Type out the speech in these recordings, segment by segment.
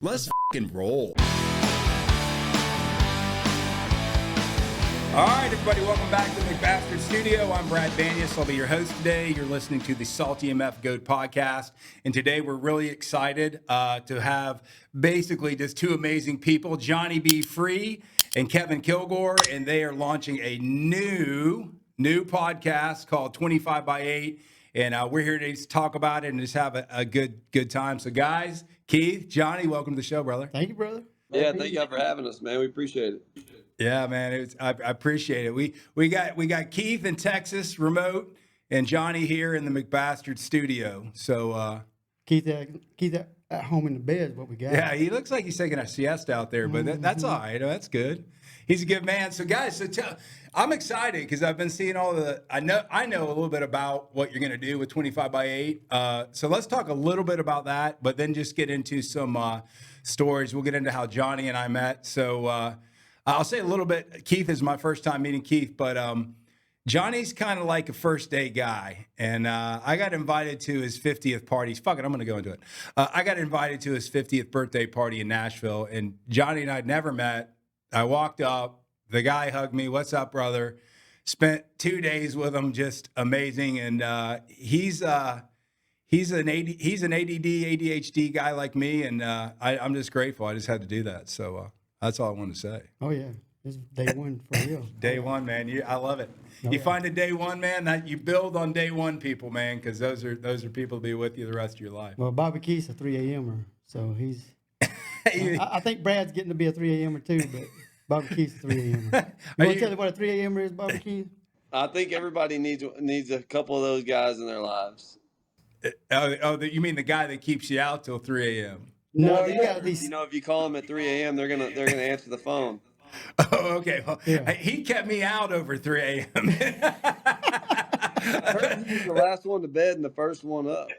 Let's fucking roll. All right, everybody, welcome back to the McBastard Studio. I'm Brad Banyas. I'll be your host today. You're listening to the SaltyMF GOAT Podcast. And today we're really excited to have basically just two amazing people, Johnny B. Free and Kevin Kilgore. And they are launching a new podcast called 25 by 8. And we're here today to talk about it and just have a good time. So, guys, Keith, Johnny, welcome to the show, brother. Thank you, brother. Yeah, thank you for having us, man. We appreciate it. Yeah, man, I appreciate it. We got Keith in Texas, remote, and Johnny here in the McBastard Studio. So Keith at home in the bed is what we got. Yeah, he looks like he's taking a siesta out there, but that's all right. That's good. He's a good man. So, guys, I'm excited because I've been seeing I know a little bit about what you're going to do with 25 by 8. So let's talk a little bit about that, but then just get into some stories. We'll get into how Johnny and I met. So I'll say a little bit. Keith is my first time meeting Keith, but Johnny's kind of like a first day guy. And I got invited to his 50th party. Fuck it, I'm going to go into it. I got invited to his 50th birthday party in Nashville, and Johnny and I had never met. I walked up, the guy hugged me. What's up, brother? Spent 2 days with him, just amazing. And he's an ADD, ADHD guy like me, and I'm just grateful. I just had to do that. So that's all I wanted to say. Oh yeah, this is day one for real. Day one, man. I love it. You find a day one, man, that you build on day one people, man, because those are people to be with you the rest of your life. Well, Bobby Keith's a 3 a.m.er, so he's. I think Brad's getting to be a 3 a.m.er too, but Bobby Keith's a 3 a.m.er. You want to tell me what a 3 a.m.er is, Bobby Keith? I think everybody needs a couple of those guys in their lives. You mean the guy that keeps you out till 3 a.m.? No, you got these. You know, if you call them at 3 a.m., they're gonna answer the phone. Oh, okay. Well, yeah. He kept me out over 3 a.m. He's the last one to bed and the first one up.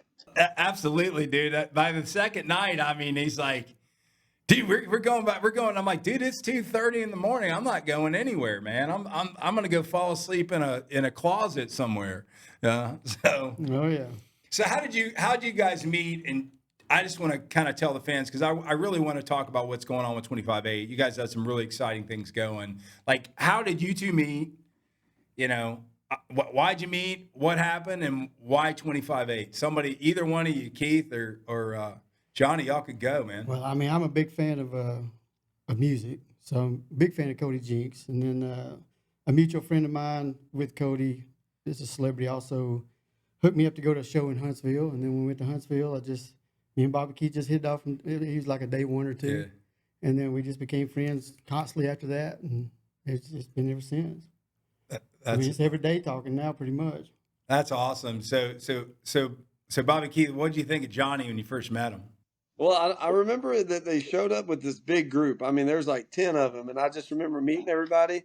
Absolutely, dude. By the second night, I mean, he's like, dude, we're going back. We're going. I'm like, dude, it's 2:30 in the morning. I'm not going anywhere, man. I'm gonna go fall asleep in a closet somewhere. Oh yeah. So how'd you guys meet? And I just want to kind of tell the fans, because I really want to talk about what's going on with 25/8. You guys have some really exciting things going. Like, how did you two meet? You know, why'd you meet? What happened? And why 25/8? Somebody, either one of you, Keith or Johnny, y'all could go, man. Well, I mean, I'm a big fan of music, so I'm a big fan of Cody Jinks. And then a mutual friend of mine with Cody, this is a celebrity, also hooked me up to go to a show in Huntsville. And then when we went to Huntsville, me and Bobby Keith just hit off. He was like a day one or two. Yeah. And then we just became friends constantly after that. And it's just been ever since. I mean, it's every day talking now, pretty much. That's awesome. So Bobby Keith, what did you think of Johnny when you first met him? Well, I remember that they showed up with this big group. I mean, there's like 10 of them, and I just remember meeting everybody.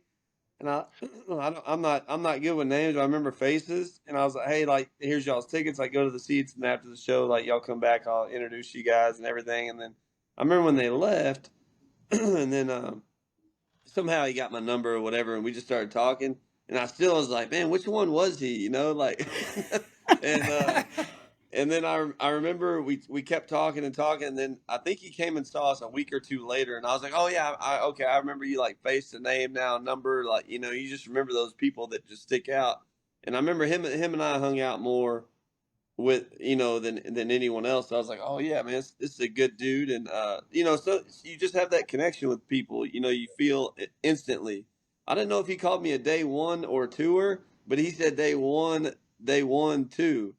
And I'm not good with names, but I remember faces. And I was like, hey, like, here's y'all's tickets. Like, go to the seats, and after the show, like, y'all come back, I'll introduce you guys and everything. And then I remember when they left, and then somehow he got my number or whatever, and we just started talking. And I still was like, man, which one was he? You know, like, and then I remember we kept talking, and then I think he came and saw us a week or two later, and I was like, oh yeah, I remember you, like, face the name now, number, like, you know, you just remember those people that just stick out. And I remember him and I hung out more with, you know, than anyone else. So I was like, oh yeah, man, this is a good dude. And you know, so you just have that connection with people, you know, you feel it instantly. I didn't know if he called me a day one or twoer, but he said day one, too.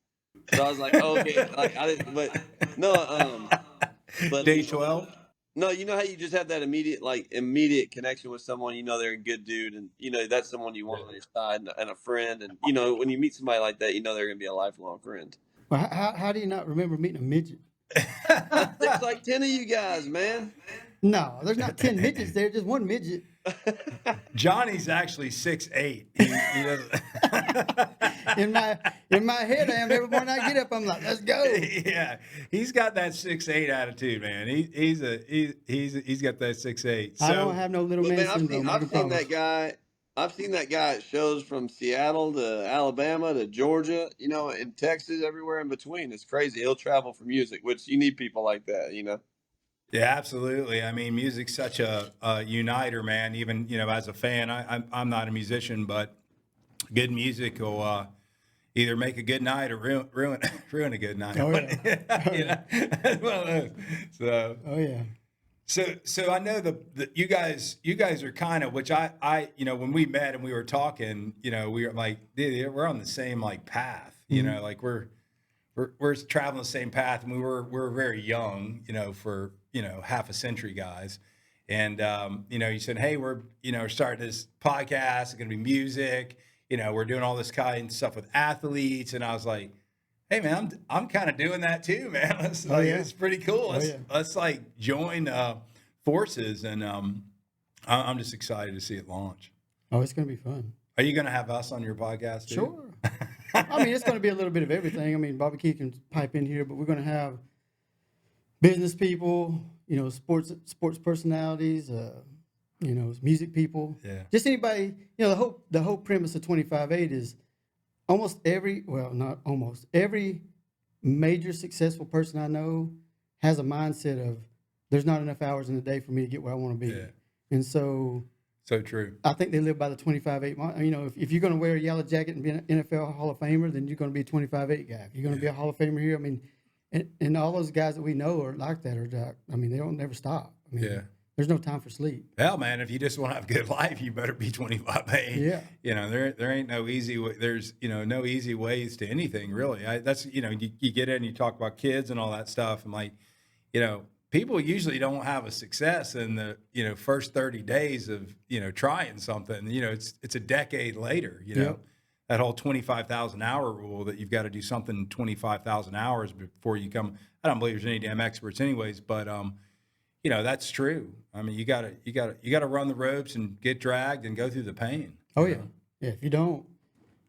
So I was like, oh, okay, like, I didn't, but no, but day 12. No, you know how you just have that immediate connection with someone, you know, they're a good dude, and you know that's someone you want on your side, and a friend, and you know when you meet somebody like that, you know they're gonna be a lifelong friend. Well, how do you not remember meeting a midget? There's like 10 of you guys, man. No, there's not 10 midgets there, just one midget. Johnny's actually 6'8". He doesn't. in my head, I am. Every morning I get up, I'm like, let's go. Yeah, he's got that 6'8" attitude, man. He's got that 6'8". So, I don't have no little man syndrome. I've seen that guy. I've seen that guy at shows from Seattle to Alabama to Georgia, you know, in Texas, everywhere in between. It's crazy. He'll travel for music, which you need people like that, you know. Yeah, absolutely. I mean, music's such a uniter, man. Even, as a fan, I'm not a musician, but good music will either make a good night or ruin a good night. Oh yeah. One of those. So, Oh yeah. so I know you guys are kind of, which when we met and we were talking, we were like, dude, we're on the same like path, like we're traveling the same path, and we're very young, for half a century guys, and you said, hey, we're starting this podcast. It's gonna be music. We're doing all this kind of stuff with athletes, and I was like, hey man, I'm kind of doing that too, man. It's pretty cool. Let's like join forces, and I'm just excited to see it launch. Oh, it's gonna be fun. Are you gonna have us on your podcast too? Sure. I mean, it's going to be a little bit of everything. I mean, Bobby Key can pipe in here, but we're going to have business people, sports personalities, music people. Yeah. Just anybody. The whole premise of 25/8 is not almost every major successful person I know has a mindset of there's not enough hours in the day for me to get where I want to be, and so. So true. I think they live by the 25/8. If you're going to wear a yellow jacket and be an NFL Hall of Famer, then you're going to be a 25/8 guy. If you're going to be a Hall of Famer here, I mean, and all those guys that we know are like that. They don't never stop. There's no time for sleep. Hell, man, if you just want to have a good life, you better be 25/8. Yeah. There ain't no easy way. There's no easy ways to anything really. You get in, you talk about kids and all that stuff, and like, people usually don't have a success in the first 30 days of trying something. It's a decade later. That whole 25,000 hour rule that you've got to do something 25,000 hours before you come. I don't believe there's any damn experts, anyways. But that's true. I mean, you gotta run the ropes and get dragged and go through the pain. Oh yeah, yeah. If you don't,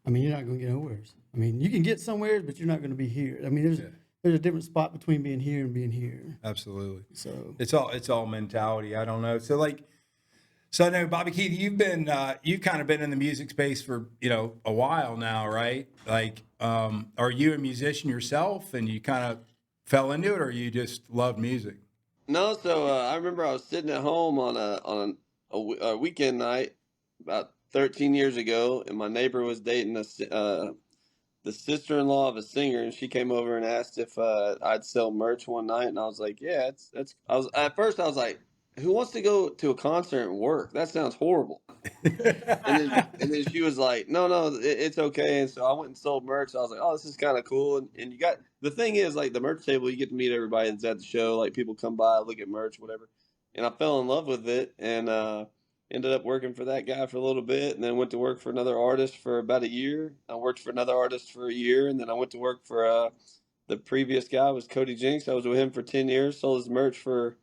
you're not going to get nowhere. You can get somewhere, but you're not going to be here. There's a different spot between being here and being here. Absolutely. So it's all mentality. I don't know. So I know, Bobby Keith, you've kind of been in the music space for a while now, right? Like, are you a musician yourself, and you kind of fell into it, or you just love music? No, so I remember I was sitting at home on a weekend night about 13 years ago, and my neighbor was dating the sister-in-law of a singer, and she came over and asked if I'd sell merch one night, and I was like, yeah, at first I was like, who wants to go to a concert and work? That sounds horrible. and then she was like, no, it's okay. And so I went and sold merch. I was like, oh, this is kind of cool. And the thing is, like, the merch table, you get to meet everybody that's at the show. Like, people come by, look at merch, whatever. And I fell in love with it, and ended up working for that guy for a little bit, and then went to work for another artist for about a year. I worked for another artist for a year, and then I went to work for the previous guy was Cody Jinks. I was with him for 10 years, sold his merch for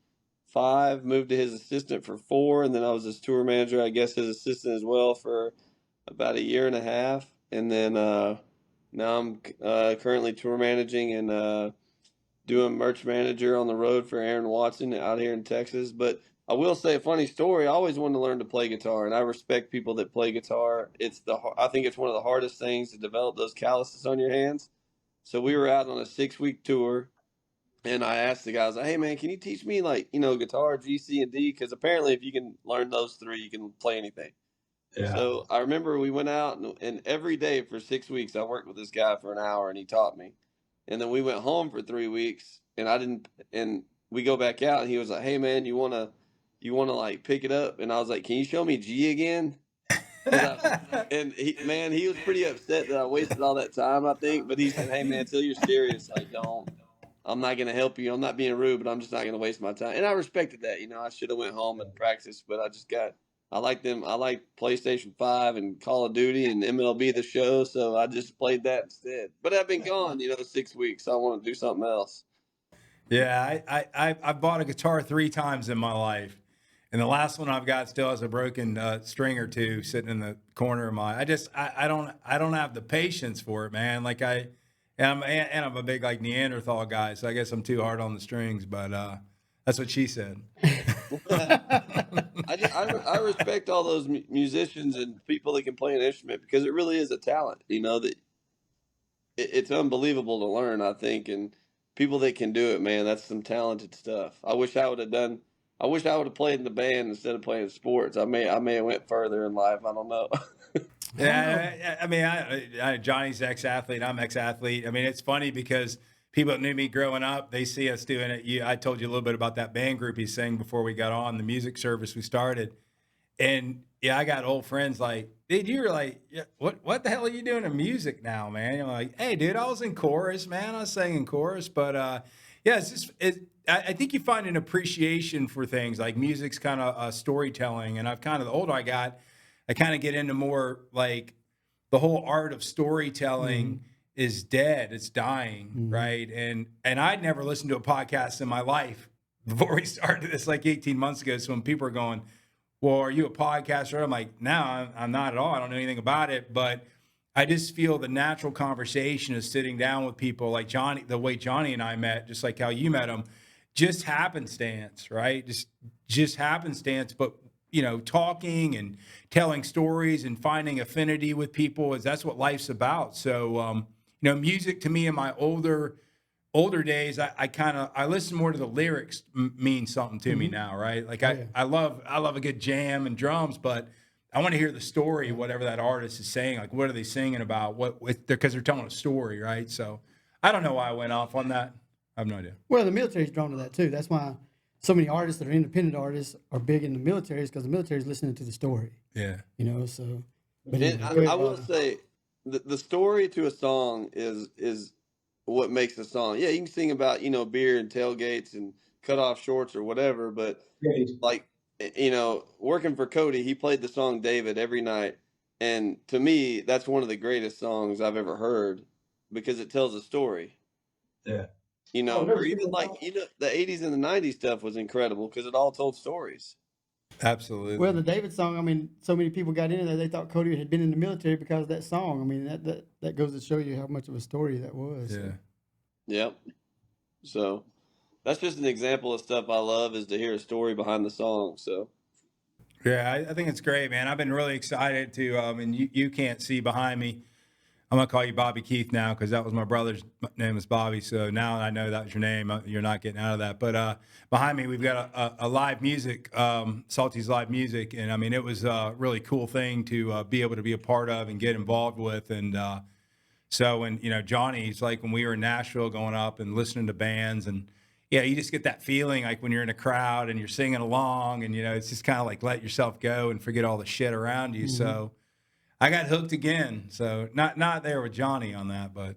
5, moved to his assistant for 4, and then I was his tour manager, I guess his assistant as well, for about a year and a half. And then now I'm currently tour managing and doing merch manager on the road for Aaron Watson out here in Texas. But I will say a funny story. I always wanted to learn to play guitar, and I respect people that play guitar. I think it's one of the hardest things to develop those calluses on your hands. So we were out on a 6-week tour, and I asked the guys, hey man, can you teach me guitar, G, C, and D? Because apparently if you can learn those 3, you can play anything. Yeah. So I remember we went out, and every day for 6 weeks I worked with this guy for an hour, and he taught me. And then we went home for 3 weeks, and we go back out, and he was like, hey man, you wanna like pick it up? And I was like, can you show me G again? And he was pretty upset that I wasted all that time, I think. But he said, hey man, until you're serious, like, I'm not gonna help you. I'm not being rude, but I'm just not gonna waste my time. And I respected that. I should have went home and practiced, but I like PlayStation 5 and Call of Duty and MLB The Show, so I just played that instead. But I've been gone, 6 weeks, so I want to do something else. Yeah, I bought a guitar 3 times in my life, and the last one I've got still has a broken string or 2 sitting in the corner of my. I don't have the patience for it, man. Like I'm a big like Neanderthal guy, so I guess I'm too hard on the strings. But that's what she said. I respect all those musicians and people that can play an instrument, because it really is a talent. That it's unbelievable to learn, I think, and people that can do it, man, that's some talented stuff. I wish I would have played in the band instead of playing sports. I may have went further in life. I don't know. Yeah, I mean, Johnny's ex-athlete. I'm ex-athlete. I mean, it's funny because people that knew me growing up, they see us doing it. I told you a little bit about that band group he sang before we got on the music service we started. And yeah, I got old friends like, dude, you were like, yeah, what the hell are you doing in music now, man? You're like, hey, dude, I was in chorus, man. I was singing chorus. But yeah, it's just, I think you find an appreciation for things like music's kind of storytelling. And I've kind of, the older I got, I kind of get into more like the whole art of storytelling is dead. It's dying, right? And I'd never listened to a podcast in my life before we started this like 18 months ago. So when people are going, well, are you a podcaster? I'm like, no, I'm not at all. I don't know anything about it. But I just feel the natural conversation is sitting down with people like Johnny, the way Johnny and I met, just like how you met him, just happenstance, right? Just happenstance. But you know, talking and telling stories and finding affinity with people that's what life's about. So, you know, music to me in my older days, I listen more to the lyrics mean something to me now, right? Like I love a good jam and drums, but I want to hear the story, whatever that artist is saying. Like, what are they singing about? Because they're telling a story, right? So I don't know why I went off on that. I have no idea. Well, the military's drawn to that too. That's why so many artists that are independent artists are big in the military, because the military is listening to the story. Yeah. You know, so. But I will say the story to a song is what makes a song. Yeah, you can sing about, you know, beer and tailgates and cut off shorts or whatever, but like, you know, working for Cody, he played the song David every night. And to me, that's one of the greatest songs I've ever heard because it tells a story. Yeah. You know, or even like, you know, the 80s and the 90s stuff was incredible because it all told stories. Absolutely. Well, the David song, I mean, so many people got into that. They thought Cody had been in the military because of that song. I mean, that goes to show you how much of a story that was. Yeah. Yep. So that's just an example of stuff I love, is to hear a story behind the song. So. Yeah, I think it's great, man. I've been really excited to, and you can't see behind me. I'm going to call you Bobby Keith now because that was my brother's name was Bobby. So now I know that was your name. You're not getting out of that. But behind me, we've got a live music, Salty's live music. And I mean, it was a really cool thing to be able to be a part of and get involved with. And so when, you know, Johnny's like when we were in Nashville going up and listening to bands, and yeah, you just get that feeling like when you're in a crowd and you're singing along, and, you know, it's just kind of like let yourself go and forget all the shit around you. So I got hooked again. So not there with Johnny on that, but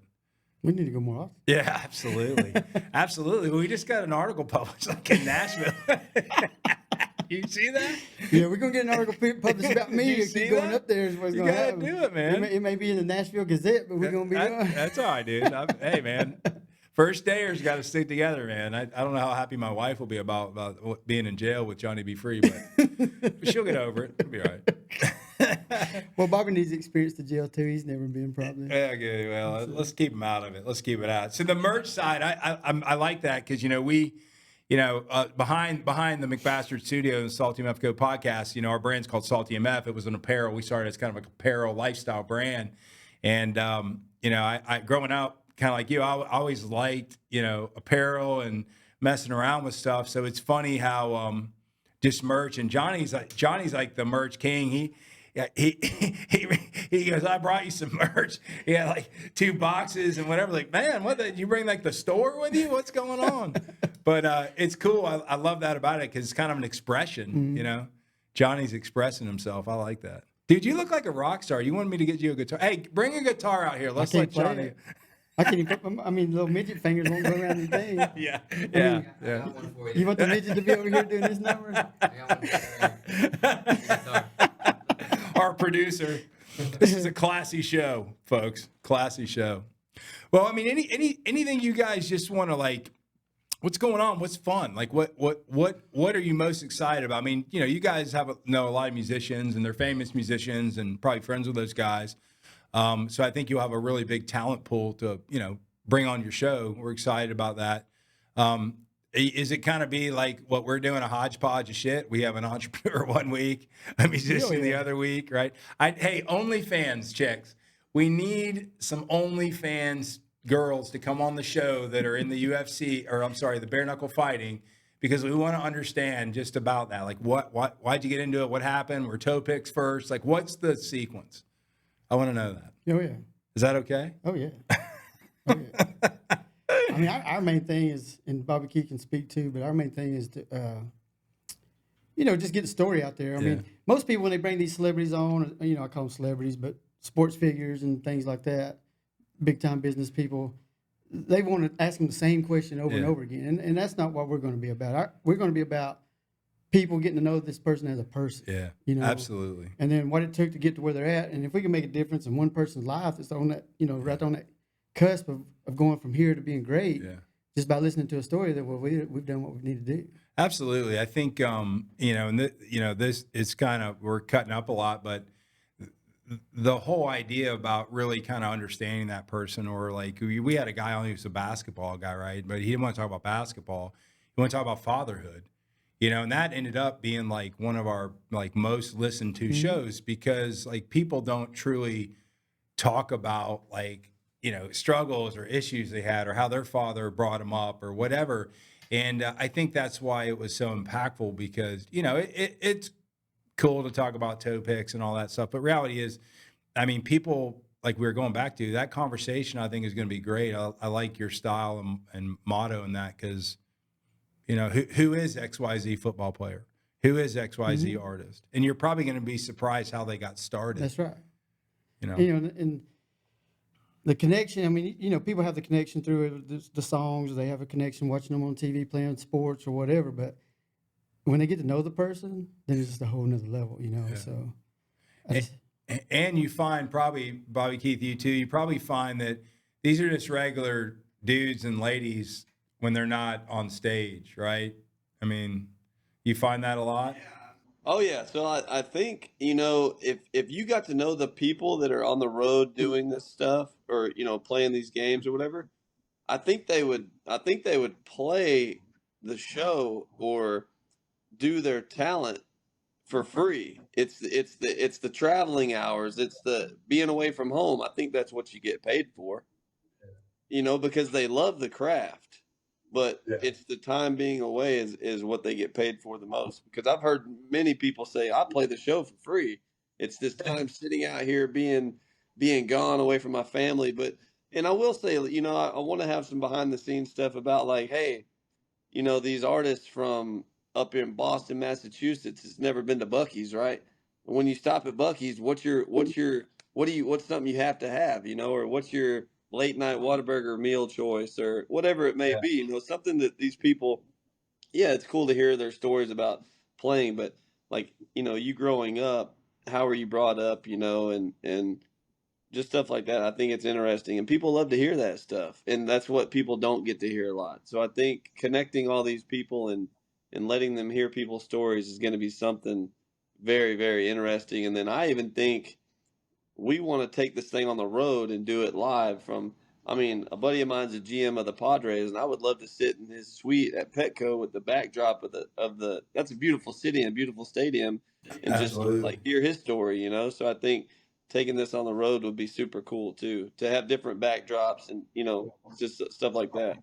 we need to go more often. Yeah, absolutely. Absolutely. We just got an article published like in Nashville. You see that? Yeah, we're gonna get an article published about me. You see going that? up there is what's You gonna gotta happen. do it, man. It may be in the Nashville Gazette, but we're gonna be doing. That's all right, dude. Hey, man. First dayers got to stick together, man. I don't know how happy my wife will be about being in jail with Johnny Be Free, but she'll get over it. It'll be all right. Well, Bobby needs to experience the jail too. He's never been probably. Yeah, okay. Well, let's keep him out of it. Let's keep it out. So the merch side, I like that because, you know, we, you know, behind the McBastard Studio and SaltyMF GOAT Podcast, you know, our brand's called SaltyMF. It was an apparel. We started as kind of an apparel lifestyle brand. And, you know, I growing up, kind of like you, I always liked, you know, apparel and messing around with stuff. So it's funny how just merch, and Johnny's like the merch king. He goes, I brought you some merch. He had like 2 boxes and whatever. Like, man, did you bring like the store with you? What's going on? But it's cool. I love that about it because it's kind of an expression, you know. Johnny's expressing himself. I like that. Dude, you look like a rock star. You wanted me to get you a guitar. Hey, bring a guitar out here. Let's let Johnny. I can't even put, I mean, little midget fingers won't go around the thing. Yeah. I got one for you. You want the midget to be over here doing this number? I got one for you. Our producer. This is a classy show, folks. Classy show. Well, I mean, anything you guys just want to like, what's going on? What's fun? Like, what are you most excited about? I mean, you know, you guys know a lot of musicians, and they're famous musicians, and probably friends with those guys. So I think you'll have a really big talent pool to, you know, bring on your show. We're excited about that. Is it kind of be like what we're doing, a hodgepodge of shit? We have an entrepreneur one week, a musician the other week, right? Hey, OnlyFans chicks. We need some OnlyFans girls to come on the show that are in the UFC, or I'm sorry, the bare knuckle fighting, because we want to understand just about that. Like, why'd you get into it? What happened? Were toe picks first? Like, what's the sequence? I want to know that. Oh yeah. Is that okay? Oh yeah. Oh yeah. I mean, our main thing is, and Bobby Key can speak too, but our main thing is to, just get the story out there. I mean, most people when they bring these celebrities on, I call them celebrities, but sports figures and things like that, big time business people, they want to ask them the same question over and over again, and that's not what we're going to be about. We're going to be about people getting to know this person as a person. Yeah, absolutely. And then what it took to get to where they're at, and if we can make a difference in one person's life that's on that, right on that cusp of going from here to being great, just by listening to a story that we've done what we need to do. Absolutely. I think this is kind of, we're cutting up a lot, but the whole idea about really kind of understanding that person, or like we had a guy on who was a basketball guy, right? But he didn't want to talk about basketball. He wanted to talk about fatherhood, and that ended up being like one of our like most listened to shows, because like people don't truly talk about like, struggles or issues they had, or how their father brought them up or whatever. And I think that's why it was so impactful, because, it's cool to talk about toe picks and all that stuff. But reality is, I mean, people, like we were going back to, that conversation I think is going to be great. I like your style and motto in that, because, who is XYZ football player? Who is XYZ artist? And you're probably going to be surprised how they got started. That's right. And the connection, I mean, people have the connection through the songs, they have a connection watching them on TV, playing sports or whatever, but when they get to know the person, then it's just a whole nother level, so. And you find probably, Bobby Keith, you too, you probably find that these are just regular dudes and ladies when they're not on stage, right? I mean, you find that a lot? Oh yeah, so I think if you got to know the people that are on the road doing this stuff, or playing these games or whatever, I think they would play the show or do their talent for free. It's the traveling hours, it's the being away from home. I think that's what you get paid for, because they love the craft. But it's the time being away is what they get paid for the most. Because I've heard many people say, I play the show for free. It's this time sitting out here being gone away from my family. And I will say, I want to have some behind the scenes stuff about like, hey, these artists from up in Boston, Massachusetts, has never been to Buc-ee's, right? When you stop at Buc-ee's, what's something you have to have, or what's your late night Whataburger meal choice, or whatever it may be, something that these people, it's cool to hear their stories about playing, but like, you growing up, how were you brought up, and just stuff like that. I think it's interesting, and people love to hear that stuff, and that's what people don't get to hear a lot. So I think connecting all these people and letting them hear people's stories is going to be something very, very interesting. And then I even think we want to take this thing on the road and do it live a buddy of mine's a GM of the Padres, and I would love to sit in his suite at Petco with the backdrop of the that's a beautiful city and a beautiful stadium, and Absolutely. just like hear his story, So I think taking this on the road would be super cool too, to have different backdrops and, just stuff like that.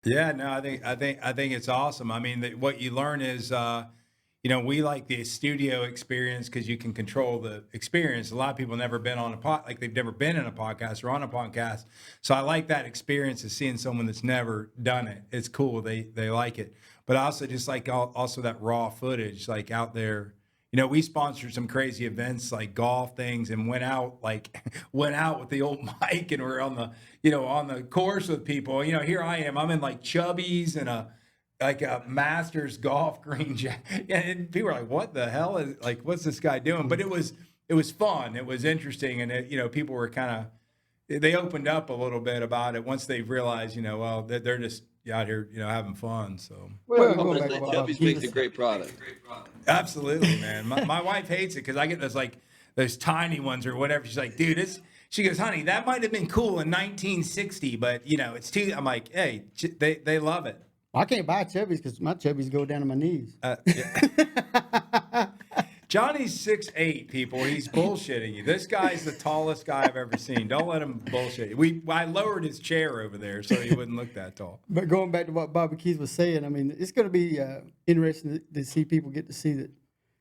Yeah, no, I think it's awesome. I mean, what you learn is, we like the studio experience because you can control the experience. A lot of people never been on they've never been in a podcast or on a podcast. So I like that experience of seeing someone that's never done it. It's cool. They like it. But I also just like also that raw footage, like out there. We sponsored some crazy events like golf things, and went out with the old mic, and we're on the course with people. Here I am. I'm in like Chubbies and a Masters golf green jacket, and people are like, "What the hell is what's this guy doing?" But it was fun. It was interesting, and people were they opened up a little bit about it once they realized, well, they're just out here, having fun. So Chubbies makes a great product. Absolutely, man. My wife hates it because I get those tiny ones or whatever. She's like, dude, she goes, honey, that might have been cool in 1960, but it's too. I'm like, hey, they love it. I can't buy Chubbies because my Chubbies go down to my knees. Johnny's 6'8", people. He's bullshitting you. This guy's the tallest guy I've ever seen. Don't let him bullshit you. I lowered his chair over there so he wouldn't look that tall. But going back to what Bobby Keith was saying, I mean, it's going to be interesting to see people get to see that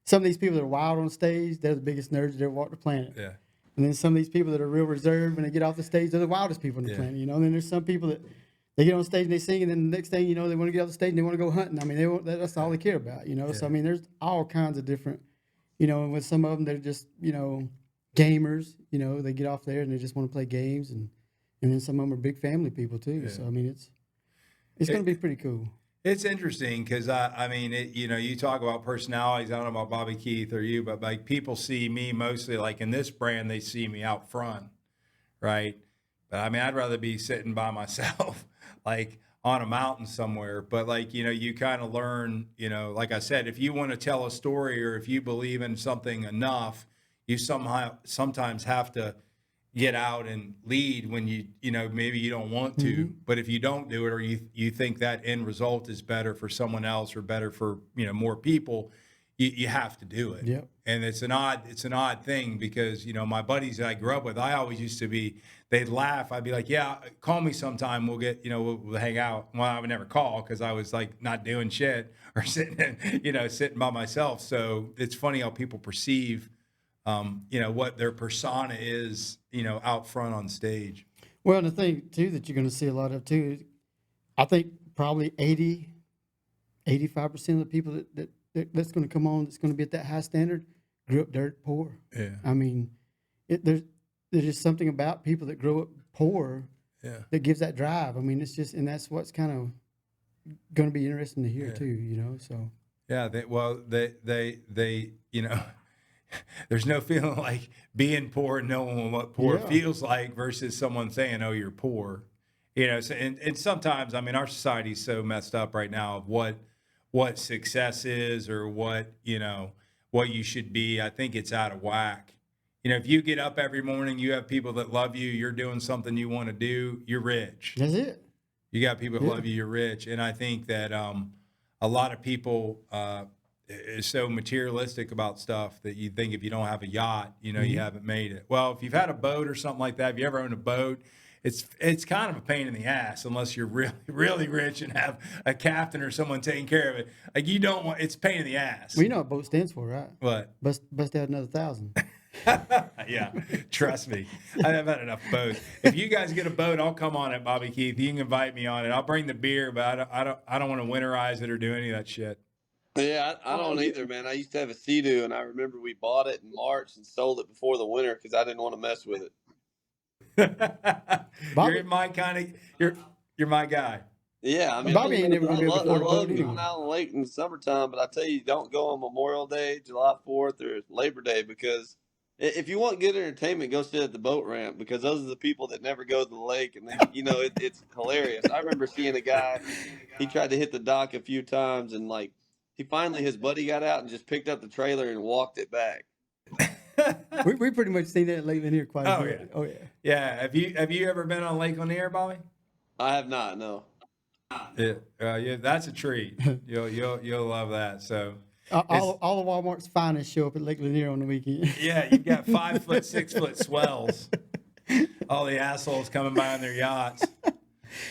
some of these people that are wild on stage, they're the biggest nerds that ever walked the planet. Yeah. And then some of these people that are real reserved when they get off the stage, they're the wildest people on the planet, you know. And then there's some people that they get on stage and they sing, and then the next thing you know, they want to get off the stage and they want to go hunting. I mean, that's all they care about, you know. So, I mean, there's all kinds of different, you know, and with some of them, they're just, you know, gamers, you know, they get off there and they just want to play games. And then some of them are big family people, too. Yeah. So, I mean, it's going to be pretty cool. It's interesting because, I mean, you know, you talk about personalities. I don't know about Bobby Keith or you, but like people see me mostly like in this brand, they see me out front, right? But I mean, I'd rather be sitting by myself, like on a mountain somewhere. But like, you know, you kind of learn, you know, like I said, if you want to tell a story or if you believe in something enough, you sometimes have to get out and lead when you know, maybe you don't want to, but if you don't do it, or you think that end result is better for someone else or better for, you know, more people, you have to do it. Yep. And it's an odd thing because, you know, my buddies that I grew up with, I always used to be, they'd laugh. I'd be like, yeah, call me sometime. We'll get, you know, we'll hang out. Well, I would never call because I was like not doing shit or sitting by myself. So it's funny how people perceive, you know, what their persona is, you know, out front on stage. Well, the thing, too, that you're going to see a lot of, too, I think probably 85% of the people that's going to come on, that's going to be at that high standard, grew up dirt poor. Yeah. I mean, there's just something about people that grow up poor that gives that drive. I mean, it's just, and that's what's kind of going to be interesting to hear, too, you know, so. Yeah, they you know, there's no feeling like being poor and knowing what poor feels like versus someone saying, oh, you're poor. You know, so, and sometimes, I mean, our society's so messed up right now of what success is or what, you know, what you should be. I think it's out of whack. You know, if you get up every morning, you have people that love you, you're doing something you want to do, you're rich. That's it. You got people that love you, you're rich. And I think that a lot of people is so materialistic about stuff that you think if you don't have a yacht, you know, you haven't made it. Well, if you've had a boat or something like that, if you ever owned a boat, it's kind of a pain in the ass unless you're really, really rich and have a captain or someone taking care of it. Like you don't want, it's a pain in the ass. Well, you know what boat stands for, right? What? Bust out another 1,000. Yeah, trust me. I have had enough boats. If you guys get a boat, I'll come on it, Bobby Keith. You can invite me on it. I'll bring the beer, but I don't want to winterize it or do any of that shit. Yeah, I don't either, man. I used to have a Sea-Doo, and I remember we bought it in March and sold it before the winter because I didn't want to mess with it. You're my kind of you're my guy. Yeah, I mean, Bobby ain't never gonna be able to afford a boat going anyway. out on the lake in the summertime, but I tell you, don't go on Memorial Day, July 4th, or Labor Day because if you want good entertainment, go sit at the boat ramp because those are the people that never go to the lake, and then, you know it's hilarious. I remember seeing a guy, he tried to hit the dock a few times, and like his buddy got out and just picked up the trailer and walked it back. we pretty much seen that lately here quite a bit. Yeah. Oh yeah. Yeah. Have you ever been on Lake Lanier, Bobby? I have not. No. Yeah, that's a treat. You'll love that. So all of Walmart's finest show up at Lake Lanier on the weekend. Yeah, you've got 5 foot, 6 foot swells. All the assholes coming by on their yachts.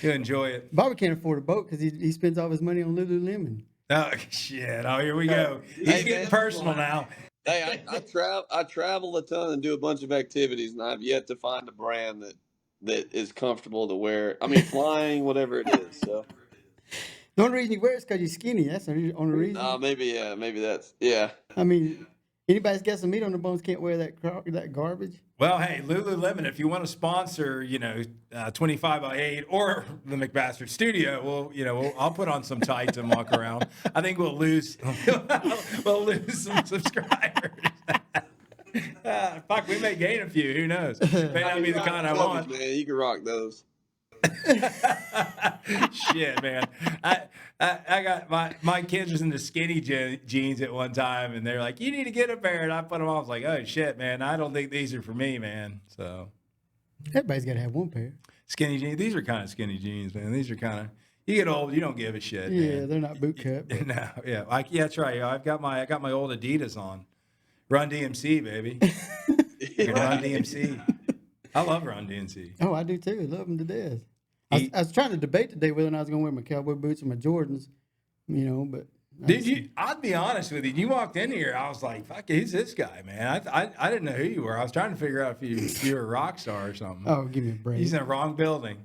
You enjoy it. Bobby can't afford a boat because he spends all his money on Lululemon. Oh shit! Oh, here we go. He's getting personal now. Hey, I travel a ton and do a bunch of activities, and I've yet to find a brand that is comfortable to wear. I mean, flying, whatever it is. So the only reason you wear it is because you're skinny. That's the only reason. Maybe that's I mean, anybody's got some meat on their bones can't wear that garbage. Well, hey, Lululemon, if you want to sponsor, 25 by 8 or the McBastard Studio, I'll put on some tights and walk around. I think we'll lose some subscribers. Fuck, we may gain a few. Who knows? May not be the kind I want. Man, you can rock those. Shit, man. I got my kids was into skinny jeans at one time, and they're like, "You need to get a pair." And I put them on. I was like, "Oh shit, man! I don't think these are for me, man." So everybody's got to have one pair. Skinny jeans. These are kind of skinny jeans, man. These are kind of. You get old, you don't give a shit. Yeah, man. They're not boot cut. No, yeah, that's right. I got my old Adidas on. Run DMC, baby. You can Run DMC. I love Run DMC. Oh, I do too. I love them to death. I was trying to debate today whether or not I was going to wear my cowboy boots or my Jordans, but. Dude, I'd be honest with you. You walked in here, I was like, fuck, who's this guy, man? I didn't know who you were. I was trying to figure out if you were a rock star or something. Oh, give me a break. He's in the wrong building.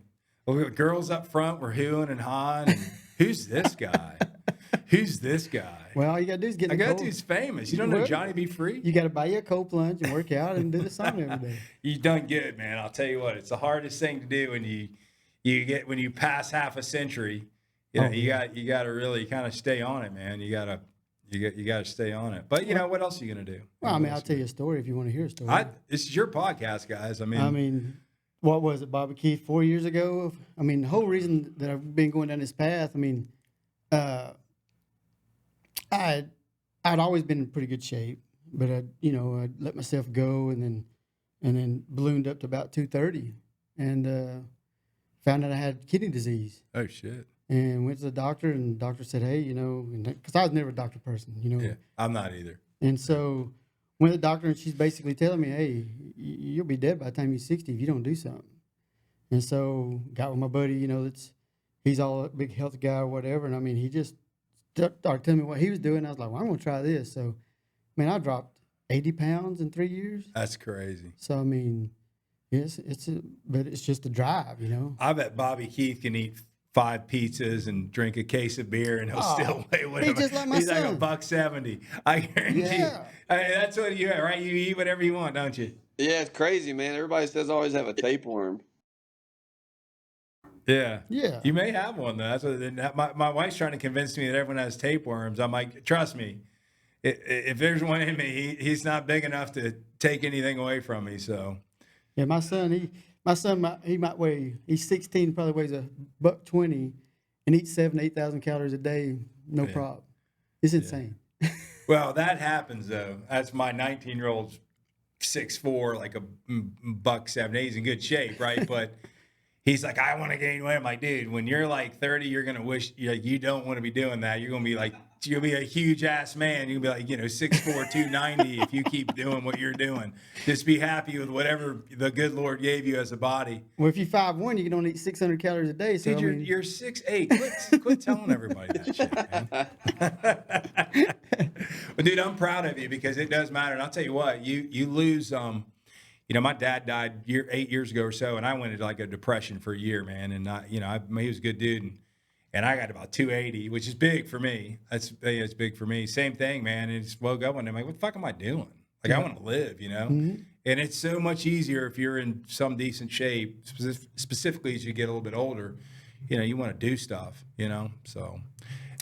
Well, we got girls up front were hooing and hawing. And who's this guy? Who's this guy? Well, all you got to do is get in the cold. Dude's famous. You don't know Johnny Be Free? You got to buy you a cold plunge and work out and do the sauna every day. You done good, man. I'll tell you what. It's the hardest thing to do when you pass half a century. You got to really kind of stay on it, man. You got to stay on it. But what else are you gonna do? Well, I'll tell you a story if you want to hear a story. This is your podcast, guys. What was it, Bobby Keith? 4 years ago. The whole reason that I've been going down this path. I'd always been in pretty good shape, but I let myself go and then ballooned up to about 230, and found out I had kidney disease. Oh shit. And went to the doctor, and the doctor said, hey, because I was never a doctor person, Yeah, I'm not either. And so went to the doctor, and she's basically telling me, hey, you'll be dead by the time you're 60 if you don't do something. And so got with my buddy, he's all a big health guy or whatever. And he just started telling me what he was doing. I was like, well, I'm going to try this. So, I dropped 80 pounds in 3 years. That's crazy. So, yes, but it's just a drive, I bet Bobby Keith can eat 5 pizzas and drink a case of beer, and he'll still weigh whatever. He's just like my He's son. like $170. I guarantee you. That's what you have, right? You eat whatever you want, don't you? Yeah, it's crazy, man. Everybody says I always have a tapeworm. Yeah. Yeah. You may have one, though. That's what my wife's trying to convince me that everyone has tapeworms. I'm like, trust me, if there's one in me, he's not big enough to take anything away from me. So. Yeah, my son, he might weigh, he's 16, probably weighs $120 and eats 7,000 to 8,000 calories a day, no problem. It's insane. Well, that happens though. That's my 19-year-old's 6'4", like a $170. He's in good shape, right? But he's like, I want to gain weight. I'm like, dude, when you're like 30, you're gonna wish you don't want to be doing that. You're gonna be like, you'll be a huge ass man. You'll be like, 6'4", 290 if you keep doing what you're doing. Just be happy with whatever the good Lord gave you as a body. Well, if you're 5'1", you can only eat 600 calories a day. So dude, you're 6'8". Quit telling everybody that shit, man. But dude, I'm proud of you because it does matter. And I'll tell you what, you lose. My dad died 8 years ago or so, and I went into like a depression for a year, man. And he was a good dude. And I got about 280, which is big for me. It's big for me. Same thing, man. And just woke up one day, I'm like, what the fuck am I doing? Like, I want to live, Mm-hmm. And it's so much easier if you're in some decent shape, specifically as you get a little bit older. You want to do stuff, So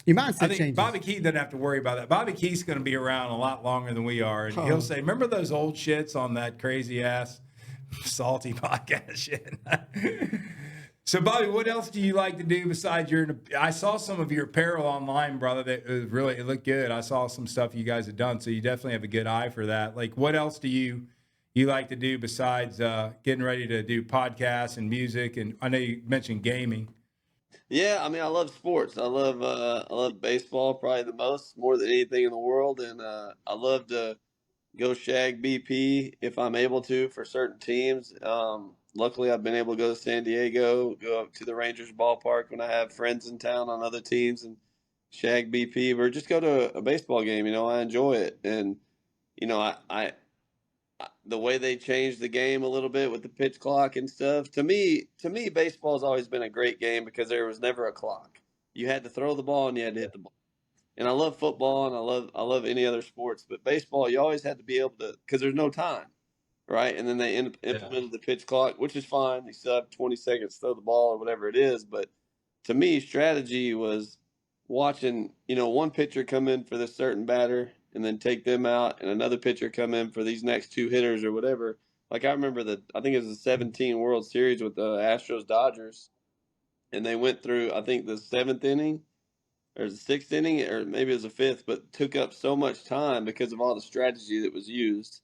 your mindset I think changes. Bobby Keith doesn't have to worry about that. Bobby Keith's going to be around a lot longer than we are. And he'll say, remember those old shits on that crazy ass salty podcast shit? So, Bobby, what else do you like to do besides I saw some of your apparel online, brother, that it looked good. I saw some stuff you guys have done, so you definitely have a good eye for that. Like, what else do you like to do besides getting ready to do podcasts and music? And I know you mentioned gaming. Yeah, I love sports. I love baseball probably the most, more than anything in the world, and I love to go shag BP if I'm able to for certain teams. Luckily, I've been able to go to San Diego, go up to the Rangers ballpark when I have friends in town on other teams and shag BP, or just go to a baseball game. I enjoy it. And, I the way they changed the game a little bit with the pitch clock and stuff, to me, baseball's always been a great game because there was never a clock. You had to throw the ball and you had to hit the ball. And I love football and I love any other sports, but baseball, you always had to be able to, because there's no time. Right, and then they implemented the pitch clock, which is fine. You still have 20 seconds to throw the ball or whatever it is. But to me, strategy was watching, one pitcher come in for this certain batter and then take them out, and another pitcher come in for these next 2 hitters or whatever. Like I remember I think it was the 17 World Series with the Astros Dodgers, and they went through, I think, the 7th inning or the 6th inning, or maybe it was the 5th, but took up so much time because of all the strategy that was used.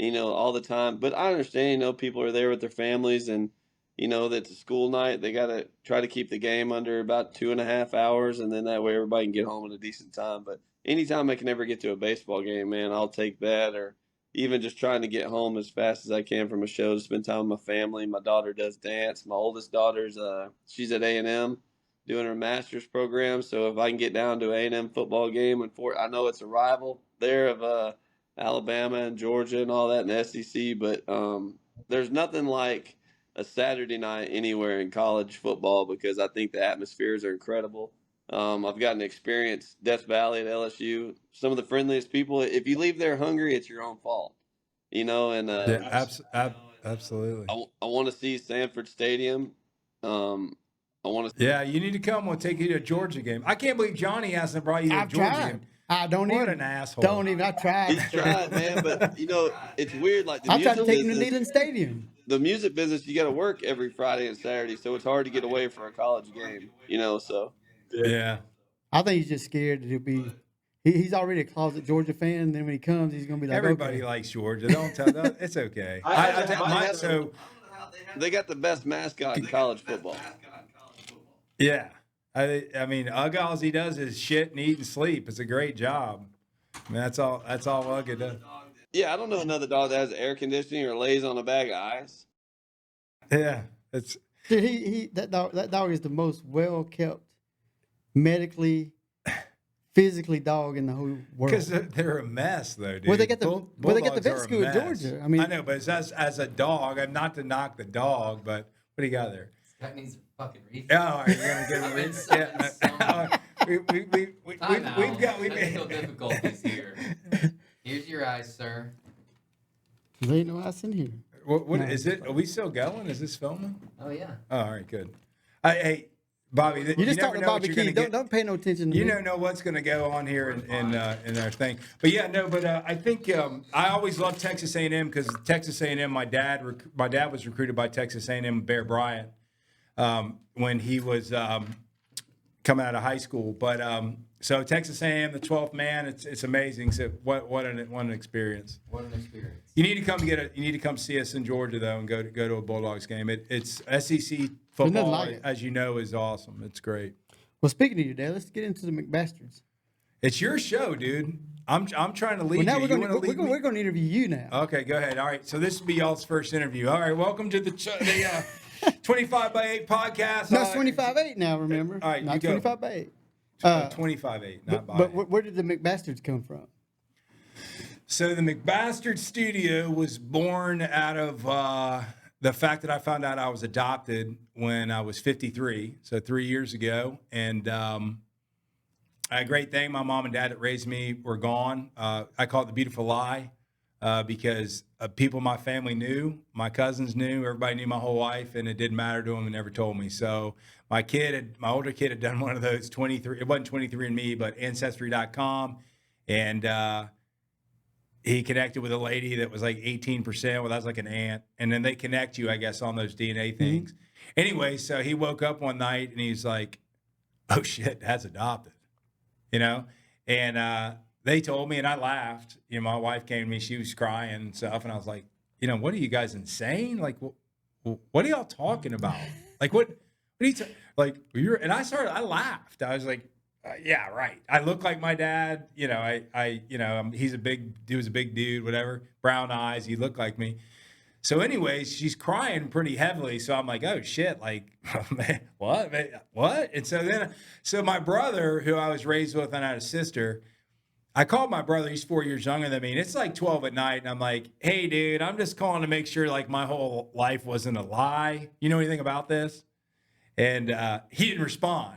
All the time. But I understand, people are there with their families and, that's a school night. They got to try to keep the game under about 2.5 hours. And then that way everybody can get home at a decent time. But anytime I can ever get to a baseball game, man, I'll take that. Or even just trying to get home as fast as I can from a show to spend time with my family. My daughter does dance. My oldest daughter's she's at A&M doing her master's program. So if I can get down to A&M football game and I know it's a rival there of Alabama and Georgia and all that in the SEC, but there's nothing like a Saturday night anywhere in college football because I think the atmospheres are incredible. I've gotten to experience Death Valley at LSU. Some of the friendliest people. If you leave there hungry, it's your own fault, you know. And Yeah, absolutely. I want to see Sanford Stadium. I want to. Yeah, you need to come. We'll take you to a Georgia game. I can't believe Johnny hasn't brought you to a I've Georgia tried. game. I don't What even. an asshole. Don't even. I tried. He's tried, man, but you know it's weird. Like the I tried to music take him to business, Neyland Stadium. the music business, you got to work every Friday and Saturday, so it's hard to get away for a college game, you know. So Yeah. I think he's just scared that he'll be. He's already a closet Georgia fan. And then when he comes, he's gonna be like, Everybody okay. likes Georgia. Don't tell them. It's okay. So, they got the best mascot in college football. yeah. I mean, Ugg, all he does is shit and eat and sleep. It's a great job. I mean, that's all Ugg does. Yeah, I don't know another dog that has air conditioning or lays on a bag of ice. Yeah. It's Dude, that dog is the most well kept, medically, physically dog in the whole world. because they're a mess, though, dude. Well, they got the Bulldogs vet are a school in mess. Georgia. I mean, I know, but it's as a dog, I'm not to knock the dog, but what do you got there? That needs a fucking refill. Yeah, all right, you're gonna give him a It's yeah. We've got technical difficulties here. Here's your eyes, sir. there ain't no ice in here. What No. is it? Are we still going? Is this filming? Oh yeah. Oh, all right, good. Hey, Bobby, You just never talking to know what Bobby you're gonna Keith. get. Don't pay no attention to You me. don't know what's going to go on here in our thing. But yeah, no. But I think I always loved Texas A&M because Texas A&M. My dad was recruited by Texas A&M Bear Bryant when he was coming out of high school. But so Texas A&M, the 12th man, it's amazing. So what an experience. What an experience. You need to come you need to come see us in Georgia though, and go to a Bulldogs game. It's SEC football, like it. as you know, is awesome. It's great. Well, speaking of your dad, let's get into the McBastards. It's your show, dude. I'm trying to lead Well, now you. we're going to interview you now. Okay, go ahead. All right, so this will be y'all's first interview. All right, welcome to the 25x8 podcast. No, it's 25-8 now. Remember? All right, you not go. 25-8. 25x8, not by. But where did the McBastards come from? So the McBastard Studio was born out of the fact that I found out I was adopted when I was 53, so 3 years ago. And a great thing, my mom and dad that raised me were gone. I call it the beautiful lie because people in my family knew, my cousins knew, everybody knew my whole life, and it didn't matter to them and never told me. So my older kid had done one of those 23, it wasn't 23andMe, but Ancestry.com. And he connected with a lady that was like 18%. Well, that's like an aunt. And then they connect you, I guess, on those DNA things. Anyway, so he woke up one night and he's like, oh shit, Dad's adopted, you know? And they told me and I laughed. You know, my wife came to me, she was crying and stuff. And I was like, you know, what are you guys insane? Like, what are y'all talking about? Like, what are you, and I laughed. I was like, yeah, right. I look like my dad. You know, he was a big dude, whatever, brown eyes. He looked like me. So anyways, she's crying pretty heavily. So I'm like, oh shit, like, man, what? And so my brother, who I was raised with, and I had a sister, I called my brother. He's 4 years younger than me. And it's like 12 at night. And I'm like, hey dude, I'm just calling to make sure like my whole life wasn't a lie. You know anything about this? And he didn't respond.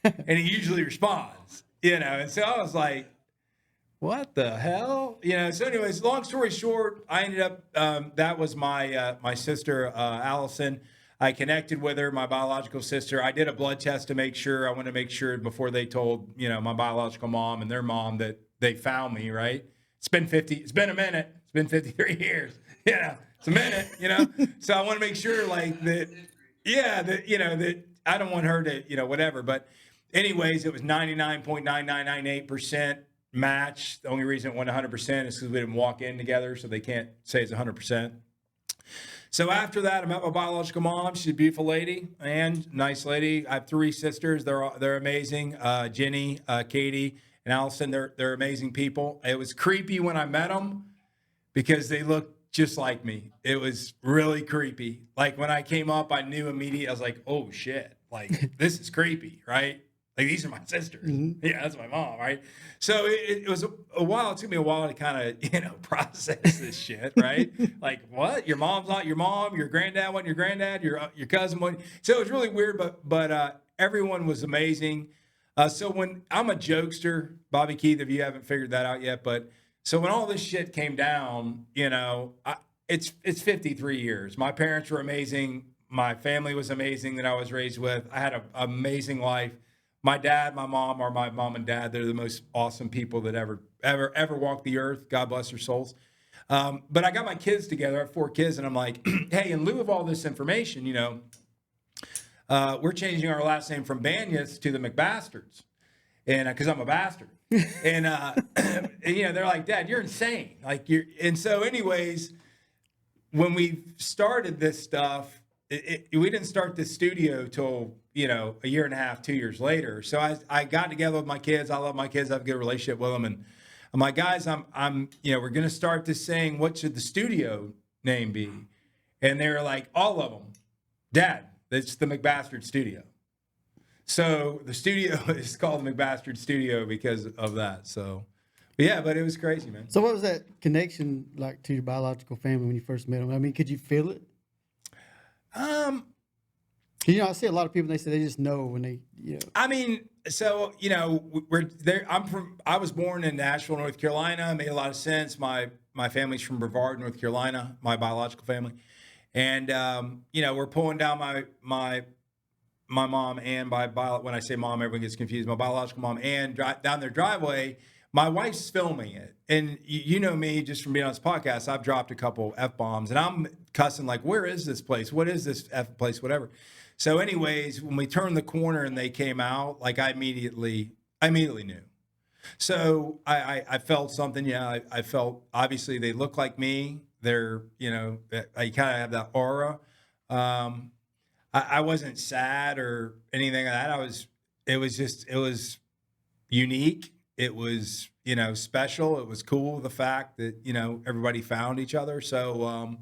And he usually responds, you know. And so I was like, what the hell? You know, so anyways, long story short, I ended up, that was my sister, Allison. I connected with her, my biological sister. I did a blood test to make sure. I wanted to make sure before they told, you know, my biological mom and their mom that they found me, right? It's been a minute. It's been 53 years. You know, it's a minute, you know? So I want to make sure like that, yeah, that, you know, that I don't want her to, you know, whatever. But anyways, it was 99.9998% match. The only reason it went 100% is because we didn't walk in together, so they can't say it's 100%. So after that, I met my biological mom. She's a beautiful lady and nice lady. I have three sisters. They're amazing. Jenny, Katie, and Allison, they're amazing people. It was creepy when I met them because they looked just like me. It was really creepy. Like when I came up, I knew immediately. I was like, oh shit, like this is creepy, right? Like these are my sisters. Mm-hmm. Yeah, that's my mom, right? So it was a while. It took me a while to kind of, process this shit, right? Like what? Your mom's not your mom. Your granddad wasn't your granddad. Your cousin wasn't. So it was really weird, but everyone was amazing. So when I'm a jokester, Bobby Keith, if you haven't figured that out yet, but so when all this shit came down, it's 53 years. My parents were amazing. My family was amazing that I was raised with. I had an amazing life. My dad, my mom, or my mom and dad, they're the most awesome people that ever walked the earth. God bless their souls. But I got my kids together. I have 4 kids, and I'm like, hey, in lieu of all this information, we're changing our last name from Banyas to the McBastards, and because I'm a bastard. And they're like, Dad, you're insane. And so anyways, when we started this stuff, we didn't start this studio till, a year and a half, 2 years later. So I got together with my kids. I love my kids. I have a good relationship with them. And I'm like, guys, we're going to start this saying, what should the studio name be? And they were like, all of them, Dad, it's the McBastard Studio. So the studio is called the McBastard Studio because of that. So, but it was crazy, man. So what was that connection like to your biological family when you first met them? I mean, could you feel it? I see a lot of people, they say they just know when they, I mean, so, we're there. I was born in Nashville, North Carolina. It made a lot of sense. My family's from Brevard, North Carolina, my biological family. And, we're pulling down my mom and when I say mom, everyone gets confused. My biological mom and down their driveway, my wife's filming it. And you know me, just from being on this podcast, I've dropped a couple F-bombs and I'm cussing like, where is this place? What is this F place? Whatever. So anyways, when we turned the corner and they came out, like I immediately knew. So I felt something. Yeah. I felt, obviously they look like me. They're, I kind of have that aura. I wasn't sad or anything like that. It was unique. It was, special. It was cool. The fact that, everybody found each other. So,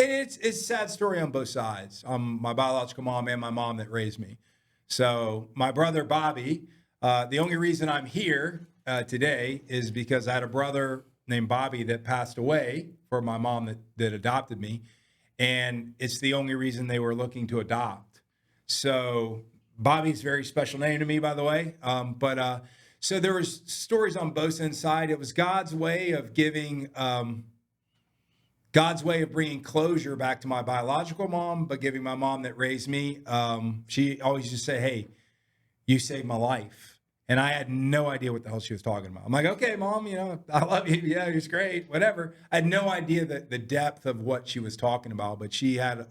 and it's a sad story on both sides. My biological mom and my mom that raised me. So my brother, Bobby, the only reason I'm here today is because I had a brother named Bobby that passed away for my mom that adopted me. And it's the only reason they were looking to adopt. So Bobby's a very special name to me, by the way. So there was stories on both sides. It was God's way of giving, God's way of bringing closure back to my biological mom, but giving my mom that raised me. She always used to say, hey, you saved my life. And I had no idea what the hell she was talking about. I'm like, okay, Mom, I love you. Yeah, it's great, whatever. I had no idea the depth of what she was talking about. But she had,